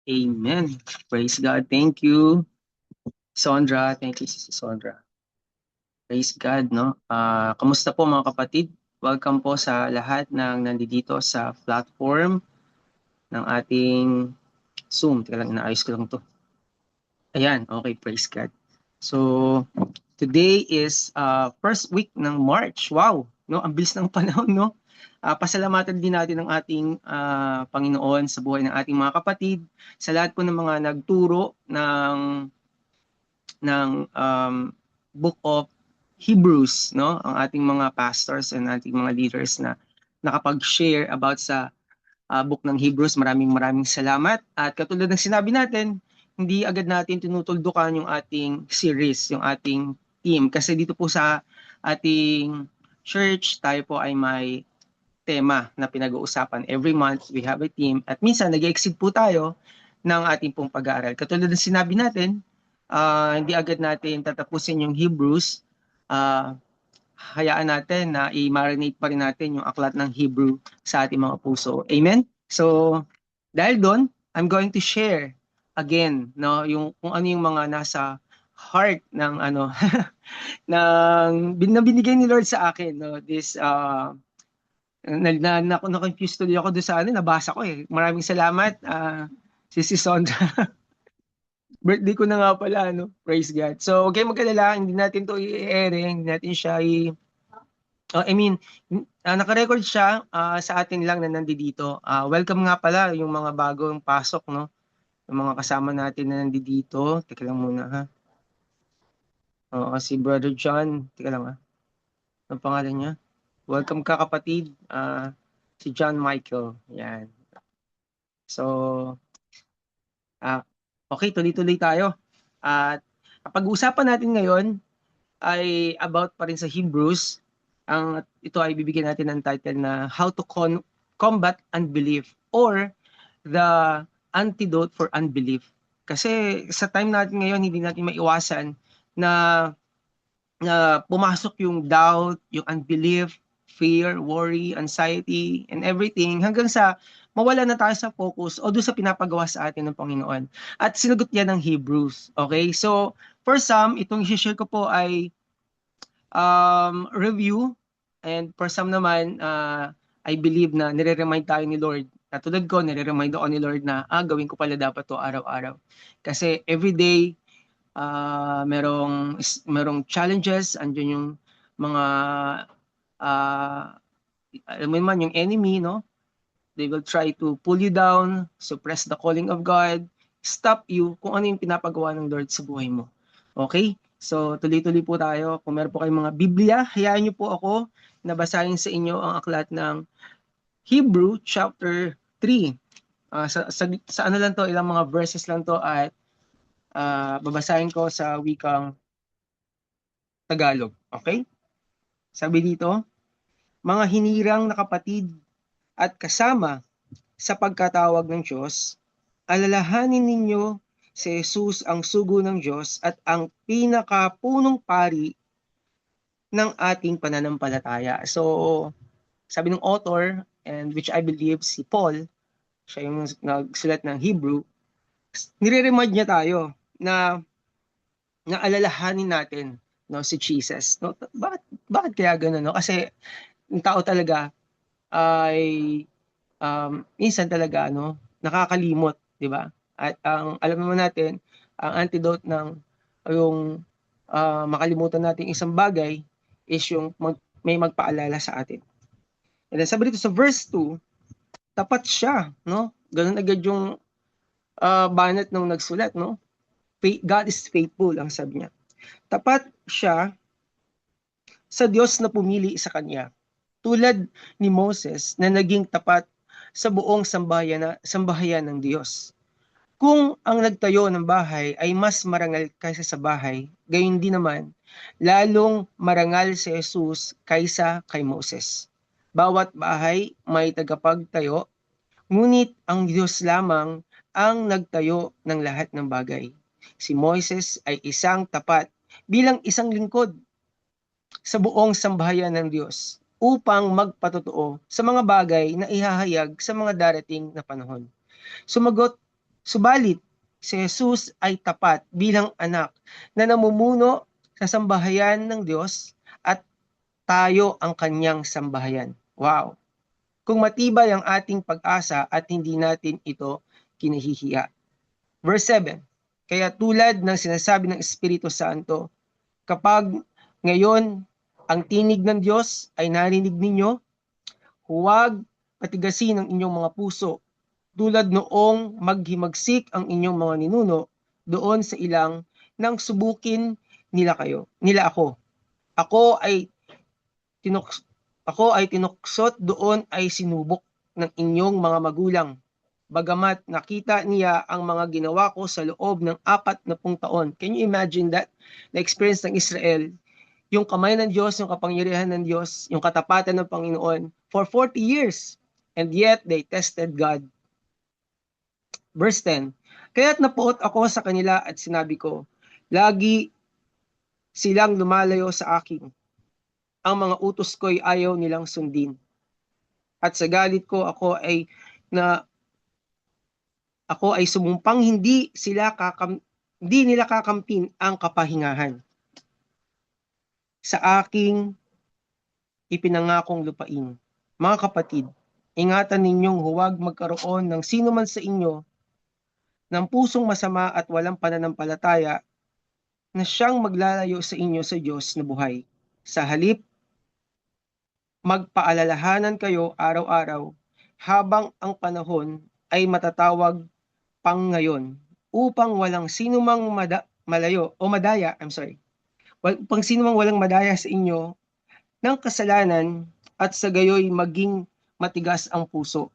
Amen. Praise God. Thank you, Sondra. Thank you, Sister Sondra. Praise God, no? Kamusta po mga kapatid? Welcome po sa lahat ng nandito sa platform ng ating Zoom. Teka lang, inaayos ko lang to. Ayan, okay, praise God. So, today is first week ng March. Wow, no? Ang bilis ng panahon, no? Pasalamatan din natin ang ating Panginoon sa buhay ng ating mga kapatid, sa lahat po ng mga nagturo ng Book of Hebrews, no? Ang ating mga pastors and ating mga leaders na nakapag-share about sa book ng Hebrews. Maraming maraming salamat. At katulad ng sinabi natin, hindi agad natin tinutuldukan yung ating series, yung ating team. Kasi dito po sa ating church, tayo po ay may tema na pinag-uusapan. Every month, we have a team. At minsan, nag-exceed po tayo ng ating pong pag-aaral. Katulad ng sinabi natin, hindi agad natin tatapusin yung Hebrews. Hayaan natin na i-marinate pa rin natin yung aklat ng Hebrew sa ating mga puso. Amen? So, dahil doon, I'm going to share again, no, yung kung ano yung mga nasa heart ng ano na binigay ni Lord sa akin, no, this na-confuse tuloy ako doon sa ano, nabasa ko eh. Maraming salamat, si Sondra. Birthday ko na nga pala, no? Praise God. So, okay, magkalala, hindi natin to i-ere, hindi natin siya naka-record siya sa atin lang na nandito. Welcome nga pala yung mga bagong pasok, no? Yung mga kasama natin na nandito. Teka lang muna, ha? Oo, si Brother John. Teka lang, ha? Ang pangalan niya? Welcome ka, kapatid. Si John Michael. Yan. So, okay, tuloy-tuloy tayo. At pag-uusapan natin ngayon ay about pa rin sa Hebrews. Ito ay bibigyan natin ng title na How to Combat Unbelief or The Antidote for Unbelief. Kasi sa time natin ngayon, hindi natin maiwasan na, na pumasok yung doubt, yung unbelief, fear, worry, anxiety, and everything hanggang sa mawala na tayo sa focus o doon sa pinapagawa sa atin ng Panginoon. At sinagot niya ng Hebrews. Okay? So, for some, itong i-share ko po ay review, and for some naman, I believe na nire-remind tayo ni Lord. Katulad ko, nire-remind ako ni Lord na gawin ko pala dapat to araw-araw. Kasi everyday, merong challenges, andyan yung mga, uh, alam mo naman, yung enemy, no? They will try to pull you down, suppress the calling of God, stop you kung ano yung pinapagawa ng Lord sa buhay mo. Okay? So, tuloy-tuloy po tayo. Kung meron po kayong mga Biblia, hayaan niyo po ako na basahin sa inyo ang aklat ng Hebrew chapter 3. Sa ano lang to, ilang mga verses lang to at babasahin ko sa wikang Tagalog. Okay? Sabi dito, mga hinirang na kapatid at kasama sa pagkatawag ng Diyos, alalahanin ninyo si Jesus ang sugo ng Diyos at ang pinakapunong pari ng ating pananampalataya. So, sabi ng author, and which I believe si Paul, siya yung nagsulat ng Hebrew, nire-remind niya tayo na alalahanin natin, no, si Jesus. No? Bakit kaya gano'n? No? Kasi yung tao talaga ay minsan talaga nakakalimot, 'di ba? At ang alam naman natin, ang antidote ng yung makalimutan natin isang bagay is yung may magpaalala sa atin. And then sabi dito sa verse 2, tapat siya, no? Ganun agad yung banat nung nagsulat, no? God is faithful, ang sabi niya. Tapat siya sa Diyos na pumili sa kanya. Tulad ni Moses na naging tapat sa buong sambahayan ng Diyos. Kung ang nagtayo ng bahay ay mas marangal kaysa sa bahay, gayon din naman, lalong marangal si Jesus kaysa kay Moses. Bawat bahay may tagapagtayo, ngunit ang Diyos lamang ang nagtayo ng lahat ng bagay. Si Moses ay isang tapat bilang isang lingkod sa buong sambahayan ng Diyos upang magpatotoo sa mga bagay na ihahayag sa mga darating na panahon. Sumagot Subalit, si Jesus ay tapat bilang anak na namumuno sa sambahayan ng Diyos at tayo ang kanyang sambahayan. Wow! Kung matibay ang ating pag-asa at hindi natin ito kinahihiya. Verse 7, kaya tulad ng sinasabi ng Espiritu Santo, kapag ngayon ang tinig ng Diyos ay narinig ninyo, huwag patigasin ang inyong mga puso tulad noong maghimagsik ang inyong mga ninuno doon sa ilang nang subukin nila ako. Ako ay tinuks Ako ay tinuksot doon ay sinubok ng inyong mga magulang. Bagamat nakita niya ang mga ginawa ko sa loob ng 40 taon. Can you imagine that? Na-experience ng Israel, yung kamay ng Diyos, yung kapangyarihan ng Diyos, yung katapatan ng Panginoon for 40 years. And yet, they tested God. Verse 10, kaya't napuot ako sa kanila at sinabi ko, lagi silang lumalayo sa akin. Ang mga utos ko'y ayaw nilang sundin. At sa galit ko, ako ay sumumpang hindi nila kakampin ang kapahingahan sa aking ipinangakong lupain. Mga kapatid, ingatan ninyong huwag magkaroon ng sino man sa inyo ng pusong masama at walang pananampalataya na siyang maglalayo sa inyo sa Diyos na buhay. Sa halip, magpaalalahanan kayo araw-araw habang ang panahon ay matatawag pang ngayon upang walang sino mang upang sino mang walang madaya sa inyo ng kasalanan at sa gayoy maging matigas ang puso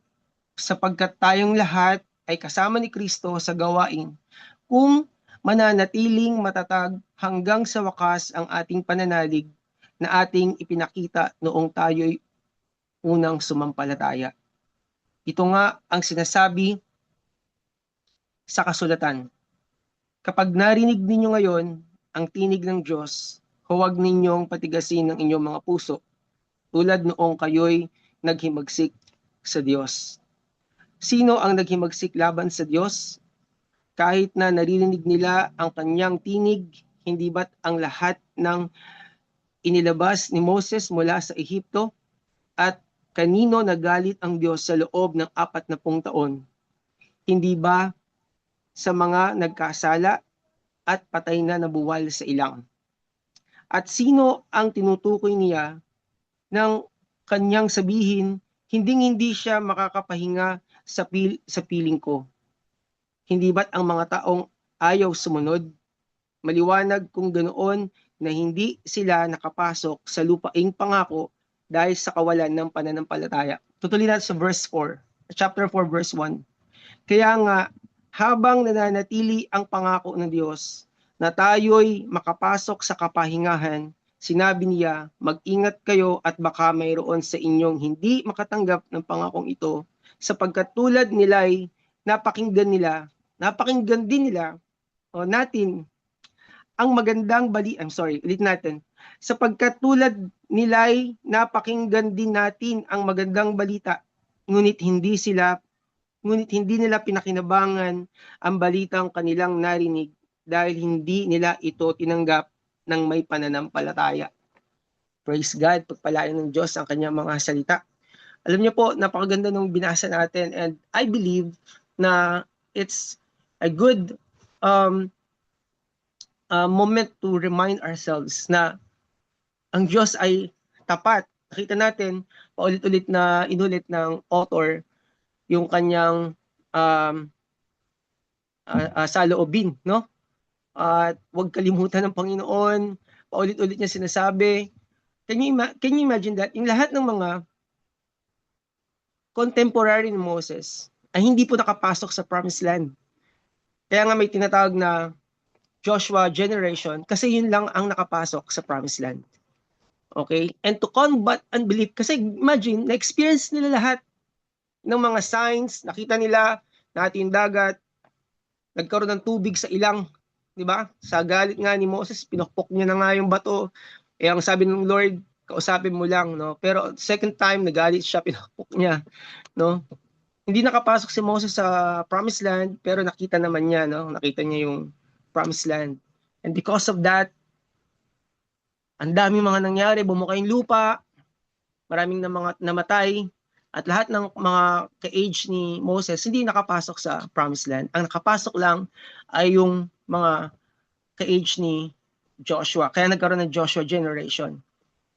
sapagkat tayong lahat ay kasama ni Kristo sa gawain kung mananatiling matatag hanggang sa wakas ang ating pananalig na ating ipinakita noong tayo'y unang sumampalataya. Ito nga ang sinasabi sa kasulatan. Kapag narinig ninyo ngayon ang tinig ng Diyos, huwag ninyong patigasin ang inyong mga puso tulad noong kayo'y naghimagsik sa Diyos. Sino ang naghimagsik laban sa Diyos? Kahit na naririnig nila ang kanyang tinig, hindi ba't ang lahat ng inilabas ni Moses mula sa Ehipto at kanino nagalit ang Diyos sa loob ng 40 taon? Hindi ba sa mga nagkasala at patay na nabuwal sa ilang? At sino ang tinutukoy niya ng kanyang sabihin, hindi siya makakapahinga sa piling ko? Hindi ba't ang mga taong ayaw sumunod? Maliwanag kung ganoon na hindi sila nakapasok sa lupaing pangako dahil sa kawalan ng pananampalataya. Tutuloy natin sa verse 4, chapter 4, verse 1. Kaya nga, habang nananatili ang pangako ng Diyos na tayo'y makapasok sa kapahingahan, sinabi niya, mag-ingat kayo at baka mayroon sa inyong hindi makatanggap ng pangakong ito, sapagkat tulad nila'y napakinggan din nila natin ang magandang ulit natin. Sapagkat tulad nila'y napakinggan din natin ang magandang balita, ngunit hindi nila pinakinabangan ang balitang kanilang narinig dahil hindi nila ito tinanggap ng may pananampalataya. Praise God, pagpalain ng Diyos ang kanyang mga salita. Alam niyo po, napakaganda nung binasa natin, and I believe na it's a good moment to remind ourselves na ang Diyos ay tapat. Nakita natin, paulit-ulit na inulit ng author yung kanyang saloobin, no? At huwag kalimutan ng Panginoon. Paulit-ulit niya sinasabi. Can you imagine that? Yung lahat ng mga contemporary ni Moses ay hindi po nakapasok sa promised land. Kaya nga may tinatawag na Joshua generation kasi yun lang ang nakapasok sa promised land. Okay? And to combat unbelief, kasi imagine, na-experience nila lahat ng mga signs, nakita nila natin dagat, nagkaroon ng tubig sa ilang, di ba? Sa galit nga ni Moses, pinukpok niya na nga yung bato. Ang sabi ng Lord, kausapin mo lang, no? Pero second time, nagalit siya, pinukpok niya, no? Hindi nakapasok si Moses sa promised land, pero nakita naman niya, no? Nakita niya yung promised land. And because of that, ang dami mga nangyari, bumuka yung lupa, maraming na mga namatay, at lahat ng mga ka-age ni Moses hindi nakapasok sa promised land. Ang nakapasok lang ay yung mga ka-age ni Joshua. Kaya nagkaroon ng Joshua generation.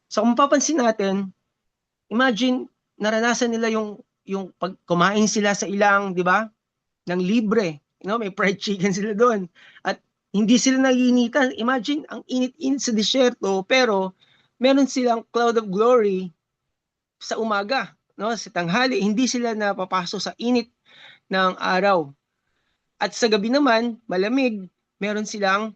So kung mapapansin natin, imagine naranasan nila yung pag kumain sila sa ilang, 'di ba? Ng libre. May fried chicken sila doon. At hindi sila naiinitan. Imagine ang init-init sa disyerto, pero meron silang cloud of glory sa umaga, no? Sa tanghali, hindi sila napapasok sa init ng araw. At sa gabi naman, malamig, meron silang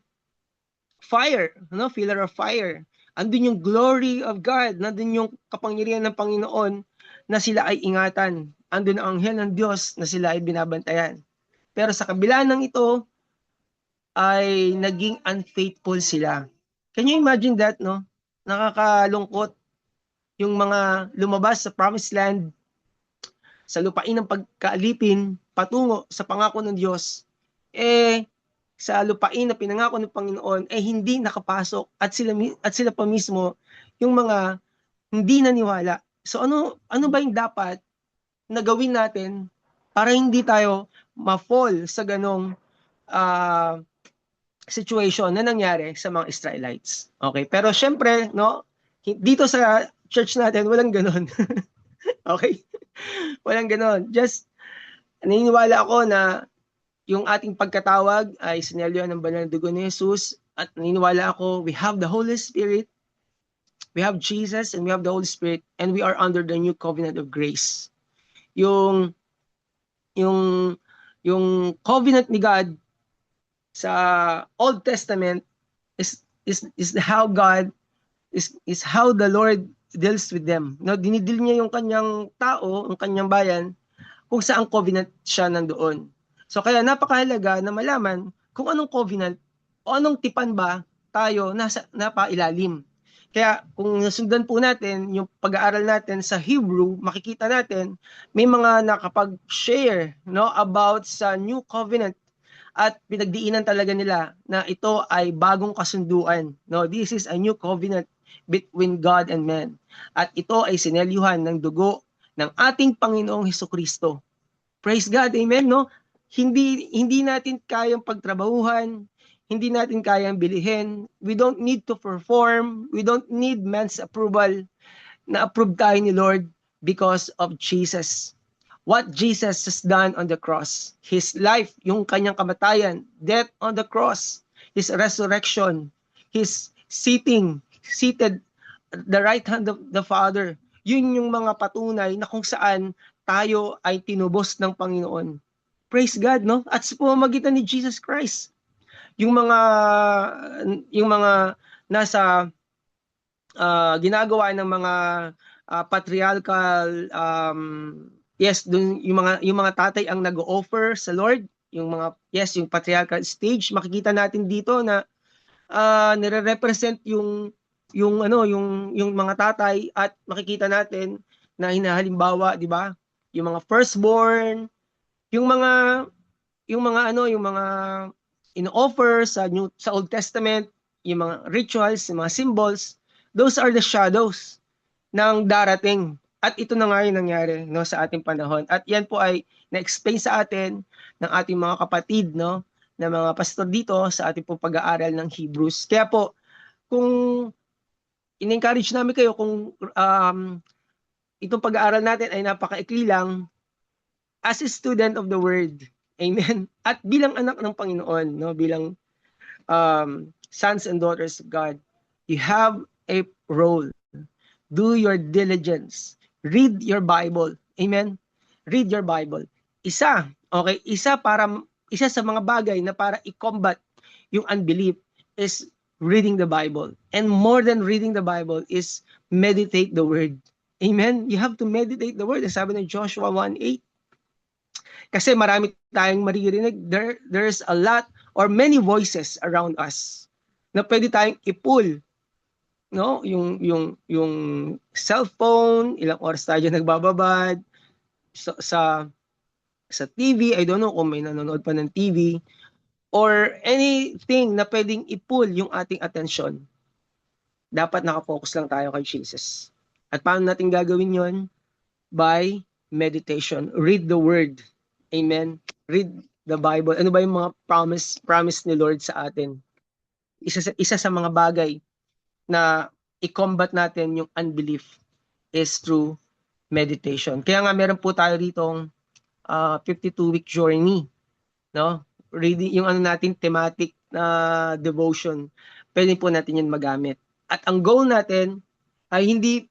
fire, no? Pillar of fire. Andun yung glory of God, nandun yung kapangyarihan ng Panginoon na sila ay ingatan. Andun ang anghel ng Diyos na sila ay binabantayan. Pero sa kabila ng ito, ay naging unfaithful sila. Can you imagine that, no? Nakakalungkot yung mga lumabas sa promised land, sa lupain ng pagkaalipin, patungo sa pangako ng Diyos, sa lupain na pinangako ng Panginoon, hindi nakapasok at sila pa mismo, yung mga hindi naniwala. So ano ba yung dapat na gawin natin para hindi tayo ma-fall sa ganong uh, situation na nangyari sa mga Israelites. Okay, pero syempre, no, dito sa church natin walang ganoon. Okay? Walang ganoon. Just naniniwala ako na yung ating pagkatawag ay sinelyo ng banal na dugo ni Jesus, at naniniwala ako we have the Holy Spirit, we have Jesus, and we have the Holy Spirit, and we are under the new covenant of grace. Yung yung yung covenant ni God sa Old Testament is how God is how the Lord deals with them. No, dinidil niya yung kanyang tao, ang kanyang bayan, kung saan covenant siya nandoon. So kaya napakahalaga na malaman kung anong covenant o anong tipan ba tayo nasa napailalim. Kaya kung nasundan po natin yung pag-aaral natin sa Hebrew, makikita natin may mga nakapag-share, no, about sa new covenant, at pinagdiinan talaga nila na ito ay bagong kasunduan. No, this is a new covenant between God and man. At ito ay sinelyuhan ng dugo ng ating Panginoong Hesukristo. Praise God, amen, no? Hindi natin kayang pagtrabahuhan, hindi natin kayang bilihin. We don't need to perform, we don't need man's approval. Na-approve tayo ni Lord because of Jesus. What Jesus has done on the cross, His life, yung kanyang kamatayan, death on the cross, His resurrection, His seated at the right hand of the Father. Yun yung mga patunay na kung saan tayo ay tinubos ng Panginoon. Praise God, no? At sa pamamagitan ni Jesus Christ, yung mga nasa ginagawa ng mga patriarchal, yes, dun yung mga tatay ang nag-offer sa Lord, yung patriarchal stage, makikita natin dito na nire-represent yung mga tatay, at makikita natin na hinahalimbawa, 'di ba? Yung mga firstborn, yung mga in-offer sa Old Testament, yung mga rituals, yung mga symbols, those are the shadows ng darating. At ito na nga yung nangyari, no, sa ating panahon. At yan po ay na-explain sa atin ng ating mga kapatid, no, na mga pastor dito sa ating po pag-aaral ng Hebrews. Kaya po, kung in-encourage namin kayo, kung itong pag-aaral natin ay napaka-ikli lang, as a student of the Word, amen, at bilang anak ng Panginoon, no, bilang sons and daughters of God, you have a role. Do your diligence. Read your Bible. Amen? Read your Bible. Isa sa mga bagay na para i-combat yung unbelief is reading the Bible. And more than reading the Bible is meditate the Word. Amen? You have to meditate the Word. Sabi ng Joshua 1:8. Kasi marami tayong maririnig. There's a lot or many voices around us na pwede tayong i-pull, no, yung cellphone, ilang oras tayo nagbababad sa sa TV, I don't know kung may nanonood pa ng TV, or anything na pwedeng i-pull yung ating attention. Dapat nakafocus lang tayo kay Jesus. At paano natin gagawin yon? By meditation. Read the Word. Amen. Read the Bible. Ano ba yung mga promise ni Lord sa atin? Isa sa mga bagay na i-combat natin yung unbelief is through meditation. Kaya nga meron po tayo ditong 52-week journey, no? Reading yung ano natin thematic na devotion. Pwede po natin 'yan magamit. At ang goal natin ay hindi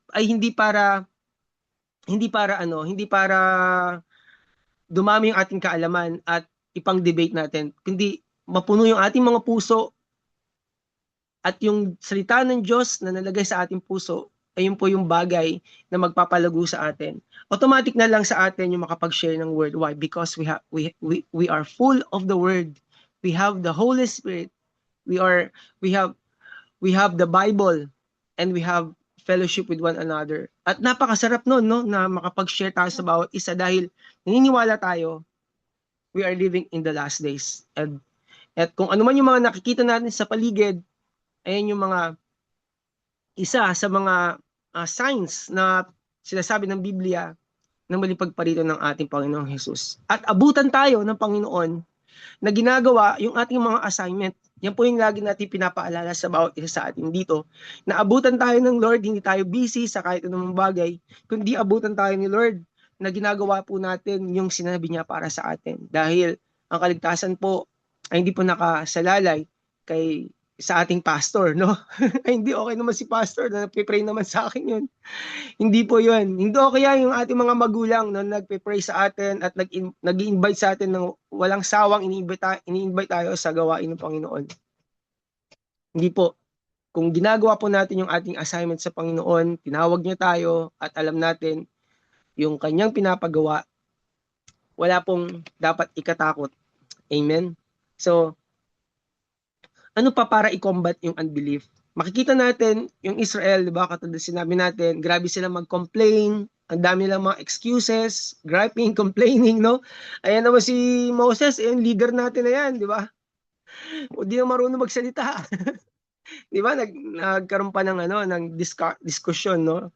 para dumami yung ating kaalaman at ipang-debate natin, kundi mapuno yung ating mga puso at yung salita ng Diyos na nalagay sa ating puso, ayun po yung bagay na magpapalago sa atin. Automatic na lang sa atin yung makapag-share ng word. Why? Because we are full of the word. We have the Holy Spirit. We have the Bible, and we have fellowship with one another. At napakasarap nun, no, na makapag-share tayo sa bawat isa dahil naniniwala tayo we are living in the last days. At kung ano man yung mga nakikita natin sa paligid, ayan yung mga isa sa mga signs na sinasabi ng Biblia na muling pagparito ng ating Panginoong Jesus. At abutan tayo ng Panginoon na ginagawa yung ating mga assignment. Yan po yung lagi natin pinapaalala sa bawat isa sa atin dito. Na abutan tayo ng Lord, hindi tayo busy sa kahit anong bagay, kundi abutan tayo ni Lord na ginagawa po natin yung sinabi niya para sa atin. Dahil ang kaligtasan po ay hindi po nakasalalay sa ating pastor, no? Ay, hindi, okay naman si pastor na nagpe-pray naman sa akin yun. Hindi po yun. Hindi okay yan yung ating mga magulang na nagpe-pray sa atin at nag-i-invite sa atin ng walang sawang ini-invite tayo sa gawain ng Panginoon. Hindi po. Kung ginagawa po natin yung ating assignment sa Panginoon, tinawag niya tayo at alam natin yung kanyang pinapagawa, wala pong dapat ikatakot. Amen? So, ano pa para i-combat yung unbelief? Makikita natin yung Israel, di ba? Katulad sinabi natin, grabe sila mag-complain, ang dami nilang mga excuses, griping, complaining, no? Ayan naman si Moses, yung leader natin na yan, di ba? O di na marunong magsalita. Di ba? Nagkaroon pa ng discussion, no?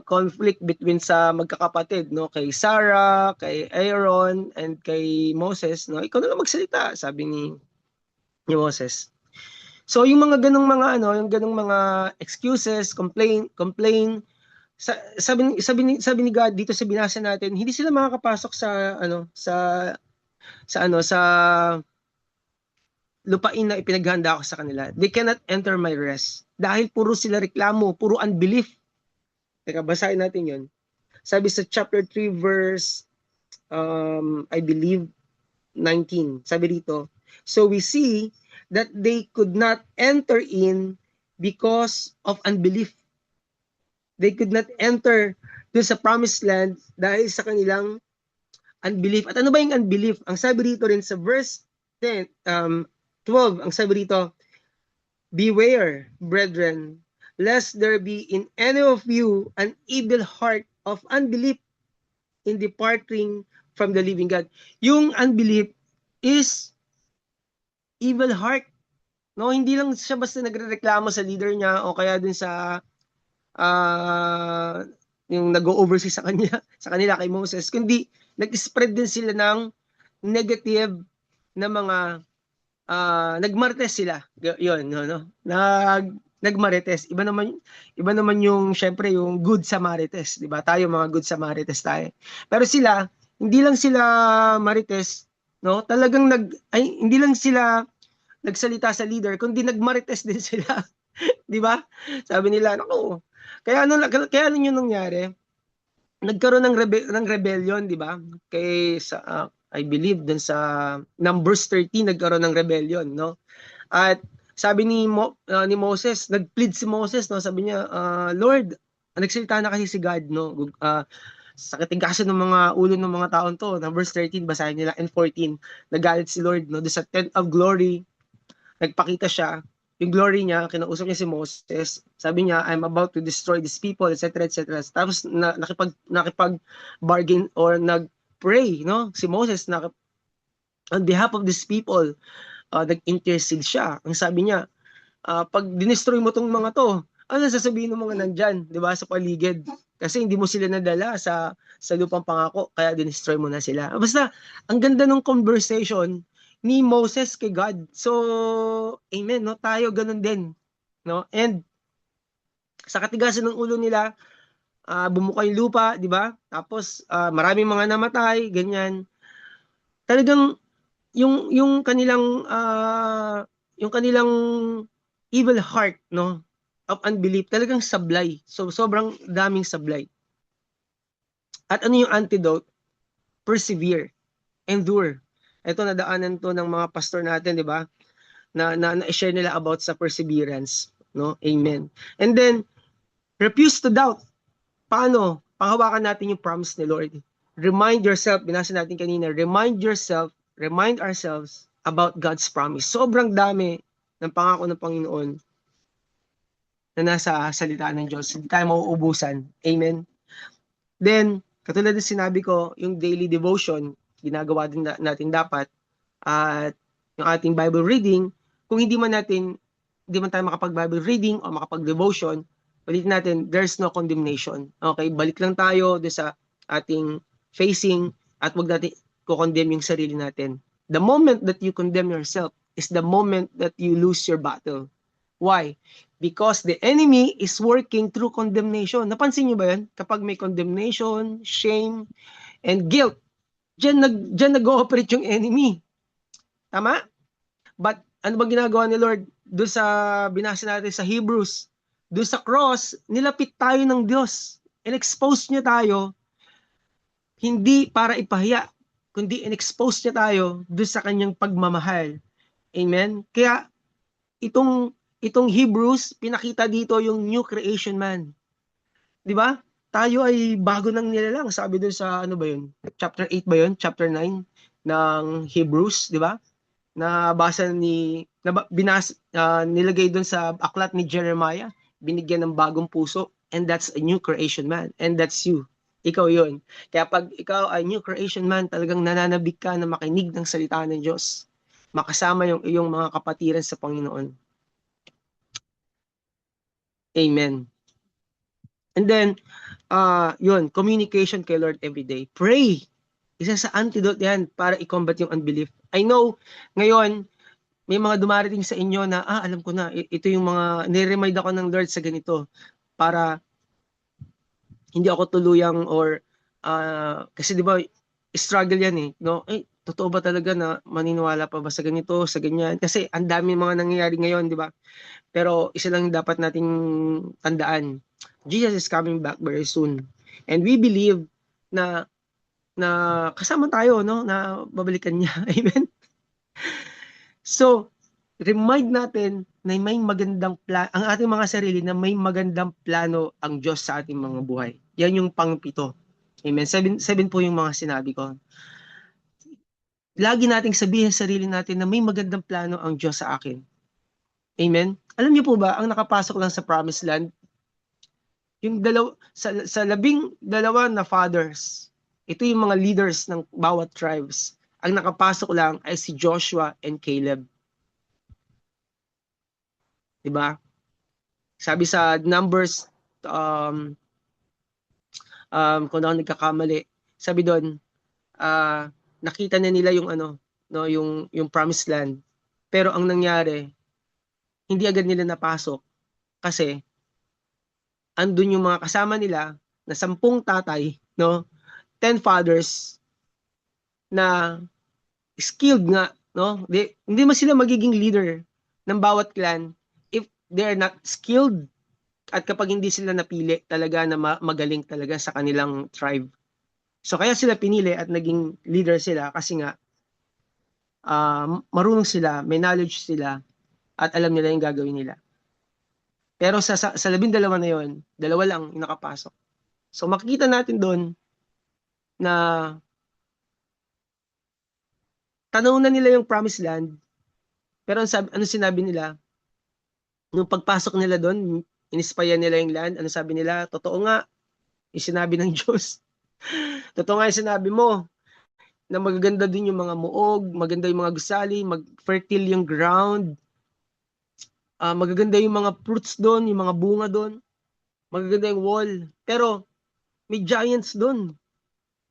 Conflict between sa magkakapatid, no? Kay Sarah, kay Aaron, and kay Moses, no? Ikaw na lang magsalita, sabi ni Moses. So yung mga yung ganung mga excuses, complain, sabi ni God dito sa binasa natin, hindi sila makakapasok sa lupain na ipinaghanda ko sa kanila. They cannot enter my rest. Dahil puro sila reklamo, puro unbelief. Teka, basahin natin 'yon. Sabi sa chapter 3 verse I believe 19. Sabi dito, so we see that they could not enter in because of unbelief. They could not enter dun sa promised land dahil sa kanilang unbelief. At ano ba yung unbelief? Ang sabi dito rin sa verse 12, ang sabi dito, beware, brethren, lest there be in any of you an evil heart of unbelief in departing from the living God. Yung unbelief is evil heart. No, hindi lang siya basta nagrereklamo sa leader niya o kaya dun sa yung nag-oversee sa kanila kay Moses, kundi nag-spread din sila ng negative na mga nagmarites sila. Yun, no. Nagmarites. Iba naman yung syempre yung good Samaritans, 'di ba? Tayo mga good Samaritans tayo. Pero sila, hindi lang sila marites, no? Talagang hindi lang sila nagsalita sa leader, kundi nagmarites din sila. 'Di ba? Sabi nila, "Nako, kaya ano yung nangyari? Nagkaroon ng rebellion, 'di ba? I believe dun sa Numbers 13 nagkaroon ng rebellion, no? At sabi ni Moses, nagplead si Moses, no? Sabi niya, Lord, nagsalita na kasi si God, no? Sa katigasan ng mga ulo ng mga taon to, Numbers 13, basahin nila, and 14, nagalit si Lord, no? Doon sa tent of glory, nagpakita siya, yung glory niya, kinausap niya si Moses, sabi niya, I'm about to destroy these people, etc., etc. Tapos nakipag-bargain or nag-pray, no? Si Moses, on behalf of these people, nag-intercede siya. Ang sabi niya, pag dinestroy mo tong mga to, ano sasabihin ng mga nandyan, di ba, sa paligid? Kasi hindi mo sila nadala sa lupang pangako, kaya dinestroy mo na sila. Basta, ang ganda ng conversation ni Moses kay God. So, amen, no? Tayo ganun din, no? And sa katigasan ng ulo nila, bumuka yung lupa, di ba? Tapos, maraming mga namatay, ganyan. Talagang, yung kanilang evil heart, no, of unbelief, talagang sablay. So, sobrang daming sablay. At ano yung antidote? Persevere, endure. Ito, nadaanan to ng mga pastor natin, di ba? Na-share nila about sa perseverance, no? Amen. And then, refuse to doubt. Paano? Panghawakan natin yung promise ni Lord. Remind yourself, binasa natin kanina, remind ourselves about God's promise. Sobrang dami ng pangako ng Panginoon na nasa salita ng Diyos. Hindi tayo mauubusan. Amen. Then, katulad ng sinabi ko, yung daily devotion, ginagawa din natin dapat. At yung ating Bible reading, kung hindi man tayo makapag-Bible reading o makapag-devotion, ulitin natin, there's no condemnation. Okay, balik lang tayo doon sa ating facing at wag natin ko-condemn yung sarili natin. The moment that you condemn yourself is the moment that you lose your battle. Why? Because the enemy is working through condemnation. Napansin niyo ba yan? Kapag may condemnation, shame, and guilt, dyan nag-ooperate yung enemy. Tama? But ano ba ginagawa ni Lord? Doon sa binasa natin sa Hebrews, doon sa cross, nilapit tayo ng Diyos. In-expose niya tayo, hindi para ipahiya, kundi in-expose niya tayo doon sa kanyang pagmamahal. Amen? Kaya itong Hebrews, pinakita dito yung new creation man. 'Di ba? Tayo ay bago nang nilalang, sabi doon sa ano ba 'yun? Chapter 8 ba 'yun? Chapter 9 ng Hebrews, 'di ba? Nilagay doon sa aklat ni Jeremiah, binigyan ng bagong puso, and that's a new creation man, and that's you. Ikaw 'yun. Kaya pag ikaw ay new creation man, talagang nananabik ka na makinig ng salita ng Diyos. Makasama yung iyong mga kapatiran sa Panginoon. Amen. And then, yun, communication kay Lord every day. Pray. Isa sa antidote yan para i-combat yung unbelief. I know, ngayon, may mga dumarating sa inyo na, alam ko na, ito yung mga, nire-remind ako ng Lord sa ganito para hindi ako tuluyang or, kasi di ba, struggle yan eh, no? Totoo ba talaga na maniniwala pa ba sa ganito, sa ganyan? Kasi ang dami mga nangyayari ngayon, di ba? Pero isa lang dapat nating tandaan. Jesus is coming back very soon. And we believe na kasama tayo, no? Na babalikan niya. Amen? So, remind natin na may magandang ang ating mga sarili na may magandang plano ang Diyos sa ating mga buhay. Yan yung pang-7. Amen? 7 po yung mga sinabi ko. Lagi nating sabihin sa sarili natin na may magandang plano ang Diyos sa akin. Amen? Alam niyo po ba, ang nakapasok lang sa promised land, yung sa 12 na fathers, ito yung mga leaders ng bawat tribes. Ang nakapasok lang ay si Joshua and Caleb. Diba? Sabi sa Numbers, kung ako nagkakamali, sabi doon, nakita na nila yung no, yung promised land. Pero ang nangyari, hindi agad nila napasok kasi andun yung mga kasama nila na 10 tatay, no? 10 fathers na skilled nga, no? Hindi man sila magiging leader ng bawat clan if they're not skilled at kapag hindi sila napili talaga na magaling talaga sa kanilang tribe. So kaya sila pinili at naging leader sila kasi nga marunong sila, may knowledge sila at alam nila yung gagawin nila. Pero sa 12 na yon, 2 lang yung nakapasok. So makikita natin doon na tanaw na nila yung promised land, pero ano sinabi nila? Nung pagpasok nila doon, inispaya nila yung land, ano sabi nila? Totoo nga, yung sinabi ng Diyos. Totoo nga yung sinabi mo. na magaganda din yung mga muog, maganda yung mga gusali, mag-fertile yung ground, magaganda yung mga fruits doon, yung mga bunga doon, magaganda yung wall. Pero may giants doon.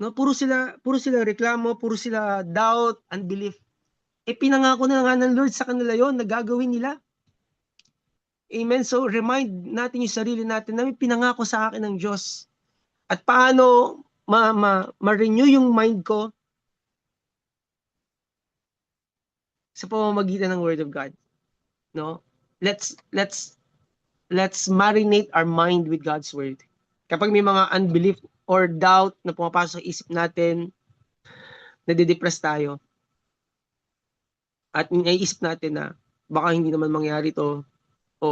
No, puro sila reklamo, puro sila doubt, unbelief. Pinangako na nga ng Lord sa kanila yon, na gagawin nila. Amen. So remind natin yung sarili natin na may pinangako sa akin ng Diyos. At paano ma-renew yung mind ko sa pamamagitan ng Word of God. No? Let's marinate our mind with God's Word. Kapag may mga unbelief or doubt na pumapasok sa isip natin, nadidepress tayo. At naiisip natin na baka hindi naman mangyari to o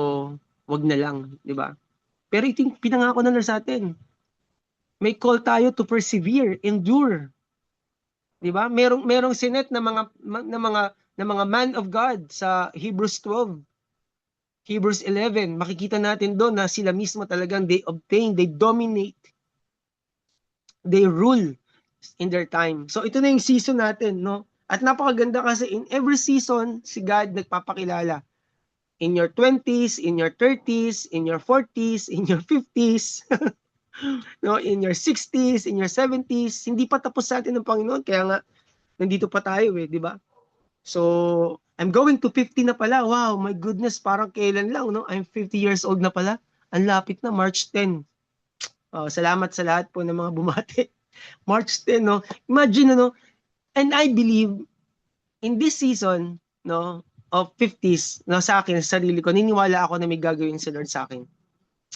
wag na lang, di ba? Pero ito yung pinangako na sa atin. May call tayo to persevere, endure. Di ba? Merong sinet na mga man of God sa Hebrews 12. Hebrews 11, makikita natin doon na sila mismo talagang they obtain, they dominate, they rule in their time. So ito na yung season natin, no? At napakaganda kasi in every season, si God nagpapakilala. In your 20s, in your 30s, in your 40s, in your 50s, no, in your 60s, in your 70s, hindi pa tapos sa atin ng Panginoon, kaya nga nandito pa tayo di ba? So, I'm going to 50 na pala. Wow, my goodness, parang kailan lang, no? I'm 50 years old na pala. Ang lapit na, March 10. Salamat sa lahat po ng mga bumati. March 10, no? Imagine, no? And I believe, in this season, no, of 50s, no, sa akin, sa sarili ko, niniwala ako na may gagawin si Lord sa akin.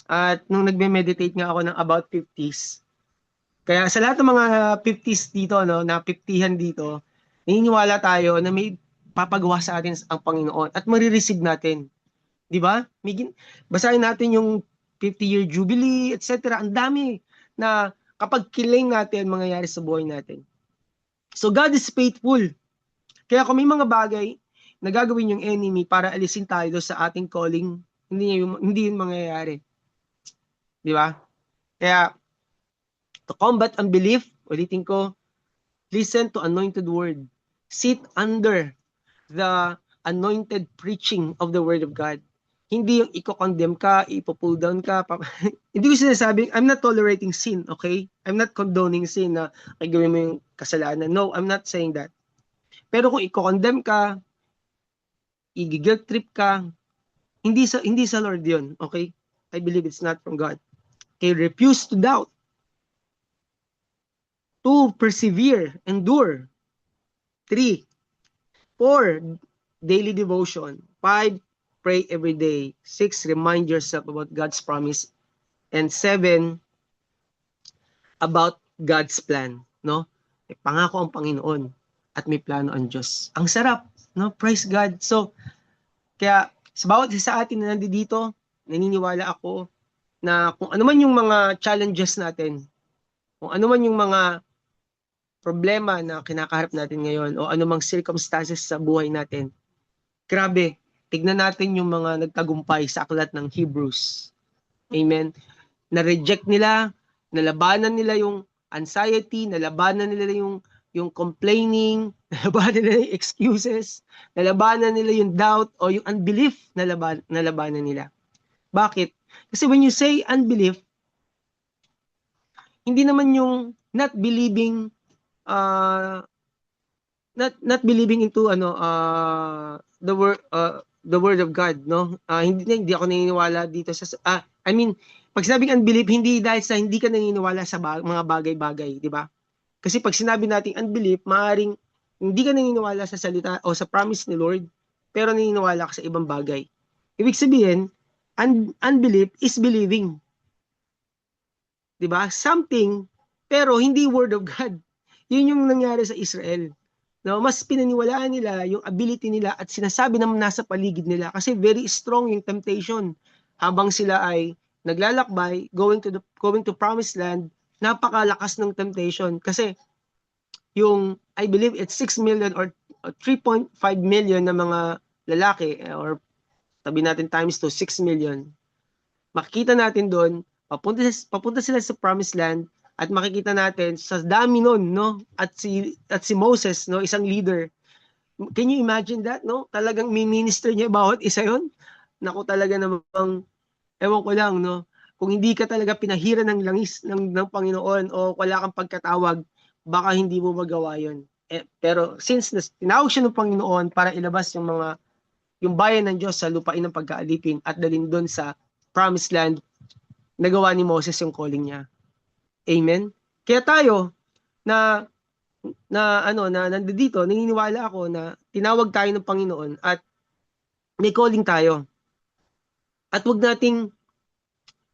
At nung nagme-meditate nga ako ng about 50s, kaya sa lahat ng mga 50s dito, no, na 50han dito, naniniwala tayo na may papagawa sa atin ang Panginoon at marireceive natin. Di ba? Basahin natin yung 50-year jubilee, etc. Ang dami na kapag kiling natin, mangyayari sa buhay natin. So God is faithful. Kaya kung may mga bagay na gagawin yung enemy para alisin tayo sa ating calling, hindi yun mangyayari. Di ba? Kaya, to combat unbelief, ulitin ko, listen to anointed word. Sit under the anointed preaching of the Word of God. Hindi yung i-condemn ka, ipo-pull down ka. Hindi ko sinasabing, I'm not tolerating sin, okay? I'm not condoning sin na gawin mo yung kasalanan. No, I'm not saying that. Pero kung i-condemn ka, i-guilt trip ka, hindi sa Lord yun, okay? I believe it's not from God. Okay, refuse to doubt. 2, persevere, endure. 3, 4, daily devotion. 5, pray every day. 6, remind yourself about God's promise. And 7, about God's plan. No? Pangako ang Panginoon at may plano ang Diyos. Ang sarap. No? Praise God. So, kaya sa bawat isa sa atin na nandito, naniniwala ako na kung ano man yung mga challenges natin, kung ano man yung mga problema na kinakaharap natin ngayon o anumang circumstances sa buhay natin, grabe, tignan natin yung mga nagtagumpay sa aklat ng Hebrews. Amen. Na-reject nila, nalabanan nila yung anxiety, nalabanan nila yung complaining, nalabanan nila yung excuses, nalabanan nila yung doubt o yung unbelief, nalabanan nila. Bakit? Kasi when you say unbelief, hindi naman yung not believing not believing into the word of God, no? Hindi ako naniniwala dito sa I mean, pag sinabing unbelief, hindi dahil sa hindi ka naniniwala sa mga bagay-bagay, di ba? Kasi pag sinabi nating unbelief, maaring hindi ka naniniwala sa salita o sa promise ni Lord, pero naniniwala ka sa ibang bagay. Ibig sabihin, unbelief is believing. Di ba? Something, pero hindi word of God. Yun yung nangyari sa Israel. No, mas pinaniwalaan nila yung ability nila at sinasabi naman nasa paligid nila kasi very strong yung temptation habang sila ay naglalakbay going to promised land. Napakalakas ng temptation kasi yung I believe it's 6 million or 3.5 million na mga lalaki or sabi natin times to 6 million. Makikita natin doon papunta sila sa promised land At makikita natin sa dami nun, no? At si Moses, no, isang leader. Can you imagine that, no? Talagang minister niya bawat isa 'yon. Naku, talaga namang ewan ko lang, no? Kung hindi ka talaga pinahiran ng langis ng Panginoon o wala kang pagkatawag, baka hindi mo magawa 'yon. Pero since tinawag siya ng Panginoon para ilabas yung bayan ng Diyos sa lupain ng pagkaalipin at dalhin doon sa promised land, nagawa ni Moses yung calling niya. Amen? Kaya tayo, na nandito, naniniwala ako na tinawag tayo ng Panginoon at may calling tayo. At wag nating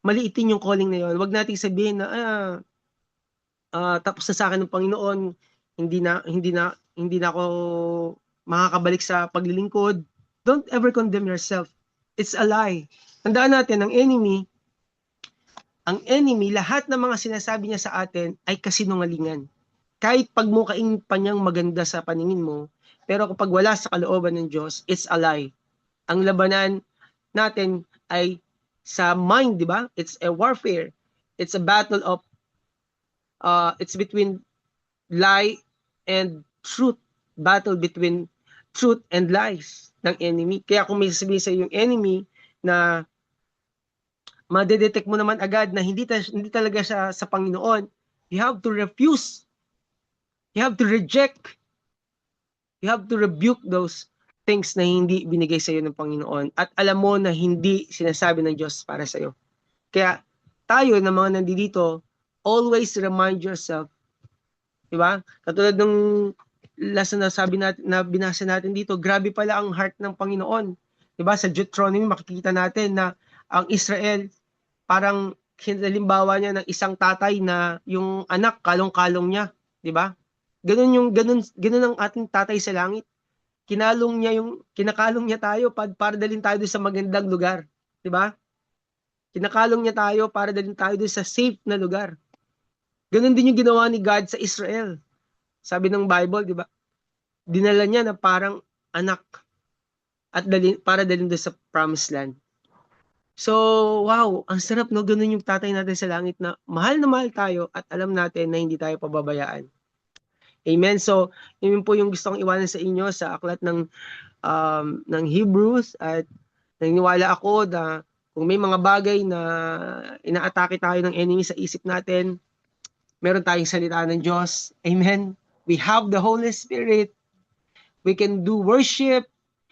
maliitin yung calling na yun. Wag nating sabihin na tapos na sa akin ng Panginoon, hindi na ako makakabalik sa paglilingkod. Don't ever condemn yourself. It's a lie. Tandaan natin, ang enemy, lahat ng mga sinasabi niya sa atin ay kasinungalingan. Kahit pagmukain pa niyang maganda sa paningin mo, pero kapag wala sa kalooban ng Diyos, it's a lie. Ang labanan natin ay sa mind, di ba? It's a warfare. It's a battle of, it's between lie and truth. Battle between truth and lies ng enemy. Kaya kung may sasabihin sa yung enemy na madedetect mo naman agad na hindi talaga siya sa Panginoon, you have to refuse. You have to reject. You have to rebuke those things na hindi binigay sa iyo ng Panginoon. At alam mo na hindi sinasabi ng Diyos para sa iyo. Kaya tayo na mga nandito, always remind yourself, di ba? Katulad ng lesson na sabi natin, na binasa natin dito, grabe pala ang heart ng Panginoon. Di ba? Sa Deuteronomy makikita natin na ang Israel, parang halimbawa niya ng isang tatay na yung anak kalong-kalong niya, di ba? Ganun ang ating tatay sa langit. Kinakalong niya tayo para dalhin tayo doon sa magandang lugar, 'di ba? Kinakalong niya tayo para dalhin tayo doon sa safe na lugar. Ganun din yung ginawa ni God sa Israel. Sabi ng Bible, 'di ba? Dinala niya na parang anak at para dalhin doon sa promised land. So, wow, ang sarap, no? Ganun yung tatay natin sa langit na mahal tayo at alam natin na hindi tayo pababayaan. Amen. So, yun po yung gusto kong iwanan sa inyo sa aklat ng Hebrews, at naniniwala ako na kung may mga bagay na inaatake tayo ng enemy sa isip natin, meron tayong salita ng Diyos. Amen. We have the Holy Spirit. We can do worship.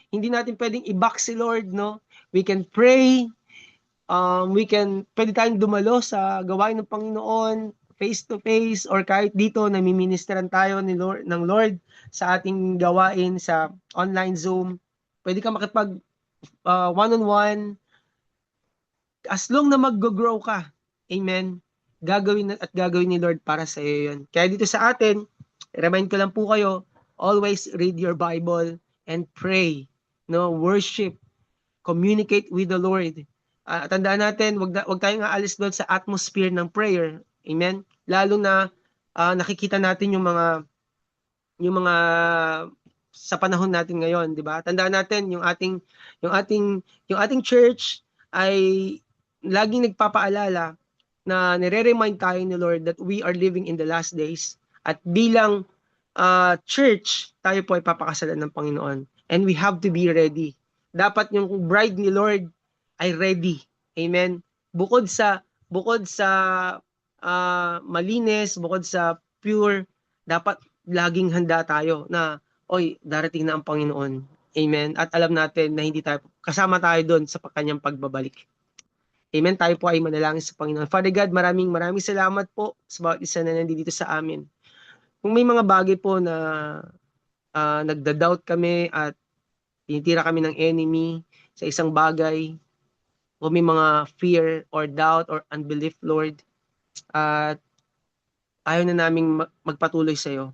Hindi natin pwedeng i-back si Lord, no? We can pray. Pwede tayong dumalo sa gawain ng Panginoon, face to face, or kahit dito namiministeran tayo ng Lord sa ating gawain sa online Zoom. Pwede ka makipag one-on-one as long na mag-grow ka. Amen. Gagawin ni Lord para sa iyo 'yon. Kaya dito sa atin, remind ko lang po kayo, always read your Bible and pray. No, worship, communicate with the Lord. Tandaan natin, wag tayong aalis doon sa atmosphere ng prayer. Amen? Lalo na nakikita natin yung mga sa panahon natin ngayon, 'di ba? Tandaan natin yung ating church ay laging nagpapaalala na nire-remind tayo ni Lord that we are living in the last days, at bilang church, tayo po ay papakasalan ng Panginoon, and we have to be ready. Dapat yung bride ni Lord ay ready. Amen. Bukod sa malinis, bukod sa pure, dapat laging handa tayo na, darating na ang Panginoon. Amen. At alam natin na kasama tayo doon sa kanyang pagbabalik. Amen. Tayo po ay manalangin sa Panginoon. Father God, maraming salamat po sa bawat isa na nandito sa amin. Kung may mga bagay po na nagda-doubt kami at tinitira kami ng enemy sa isang bagay, o may mga fear or doubt or unbelief, Lord, at ayaw na naming magpatuloy sa iyo.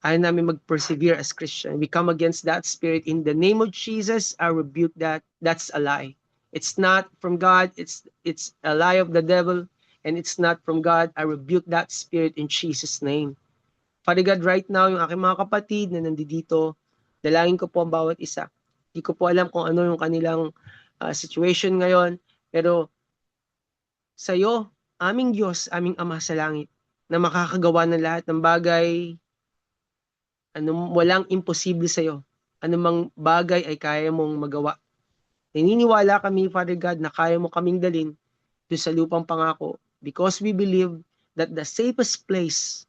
Ayaw namin mag-persevere as Christian. We come against that spirit in the name of Jesus. I rebuke that. That's a lie. It's not from God. It's a lie of the devil, and it's not from God. I rebuke that spirit in Jesus' name. Father God, right now, yung aking mga kapatid na nandito, dalangin ko po ang bawat isa. Hindi ko po alam kung ano yung kanilang situation ngayon, pero sa iyo aming Diyos, aming Ama sa langit, na makakagawa ng lahat ng bagay, walang imposible sa'yo. Anumang bagay ay kaya mong magawa. Naniniwala kami, Father God, na kaya mo kaming dalhin doon sa lupang pangako because we believe that the safest place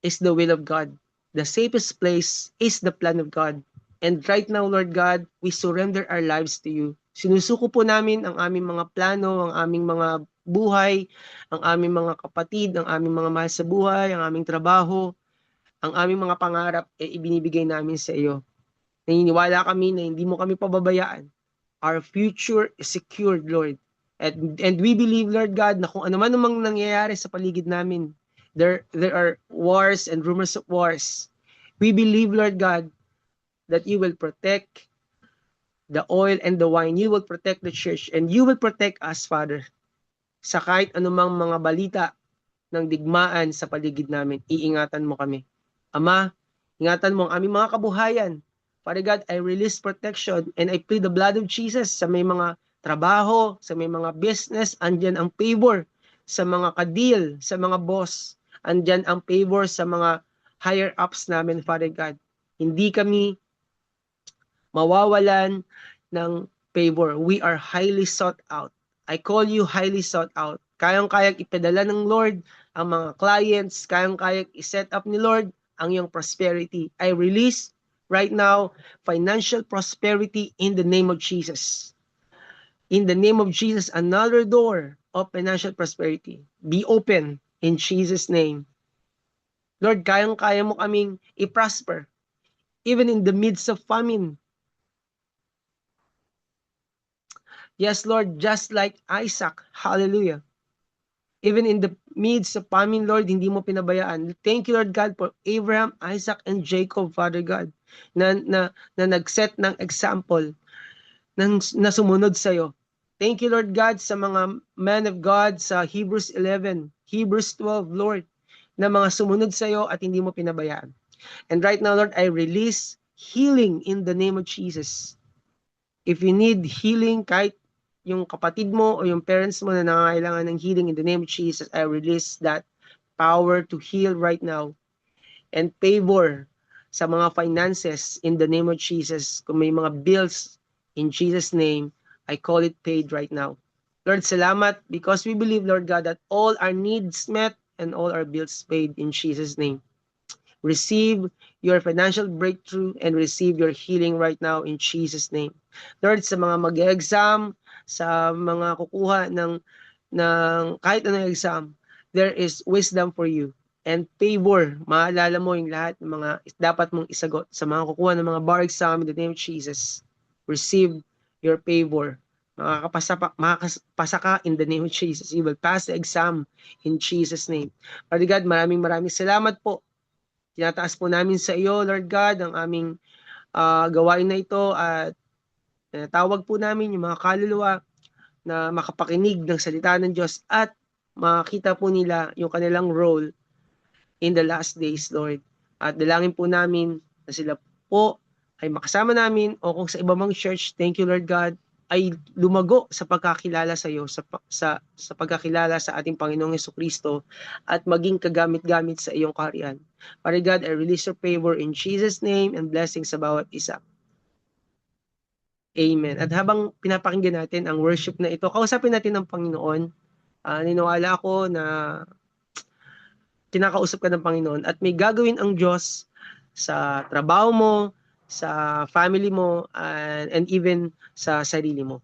is the will of God. The safest place is the plan of God. And right now, Lord God, we surrender our lives to you. Sinusuko po namin ang aming mga plano, ang aming mga buhay, ang aming mga kapatid, ang aming mga mahal sa buhay, ang aming trabaho, ang aming mga pangarap, ibinibigay namin sa iyo. Naniniwala kami na hindi mo kami pababayaan. Our future is secured, Lord. And we believe, Lord God, na kung ano man namang nangyayari sa paligid namin, there are wars and rumors of wars. We believe, Lord God, that you will protect the oil and the wine. You will protect the church and you will protect us, Father. Sa kahit anumang mga balita ng digmaan sa paligid namin, iingatan mo kami. Ama, ingatan mo ang aming mga kabuhayan. Father God, I release protection and I plead the blood of Jesus sa may mga trabaho, sa may mga business, andyan ang favor sa mga kadil, sa mga boss, andyan ang favor sa mga higher ups namin, Father God. Hindi kami mawawalan ng favor. We are highly sought out. I call you highly sought out. Kayang-kayang ipadala ng Lord ang mga clients, kayang-kayang iset up ni Lord ang iyong prosperity. I release right now financial prosperity in the name of Jesus. In the name of Jesus, another door of financial prosperity be open in Jesus' name. Lord, kayang-kaya mo kaming i-prosper even in the midst of famine. Yes, Lord, just like Isaac. Hallelujah. Even in the midst of famine, Lord, hindi mo pinabayaan. Thank you, Lord God, for Abraham, Isaac, and Jacob, Father God, na nag-set ng example, na sumunod sa'yo. Thank you, Lord God, sa mga men of God sa Hebrews 11, Hebrews 12, Lord, na mga sumunod sa'yo at hindi mo pinabayaan. And right now, Lord, I release healing in the name of Jesus. If you need healing, kahit yung kapatid mo o yung parents mo na nangangailangan ng healing, in the name of Jesus, I release that power to heal right now. And favor sa mga finances in the name of Jesus. Kung may mga bills, in Jesus' name, I call it paid right now. Lord, salamat because we believe, Lord God, that all our needs met and all our bills paid in Jesus' name. Receive your financial breakthrough and receive your healing right now in Jesus' name. Lord, sa mga mag-exam, sa mga kukuha ng kahit anong exam, there is wisdom for you and favor. Maalala mo yung lahat ng mga dapat mong isagot sa mga kukuha ng mga bar exam in the name of Jesus. Receive your favor. Makakapasa ka in the name of Jesus. You will pass the exam in Jesus' name. Father God, maraming salamat po. Tinataas po namin sa iyo, Lord God, ang aming gawain na ito at tawag po namin yung mga kaluluwa na makapakinig ng salita ng Diyos at makita po nila yung kanilang role in the last days, Lord. At dalangin po namin na sila po ay makasama namin o kung sa iba mang church, thank you, Lord God, ay lumago sa pagkakilala sa iyo, sa pagkakilala sa ating Panginoong Jesucristo at maging kagamit-gamit sa iyong kaharian. Father God, I release your favor in Jesus' name and blessings sa bawat isa. Amen. At habang pinapakinggan natin ang worship na ito, kausapin natin ang Panginoon. Niniwala ako na kinakausap ka ng Panginoon at may gagawin ang Diyos sa trabaho mo, sa family mo, and even sa sarili mo.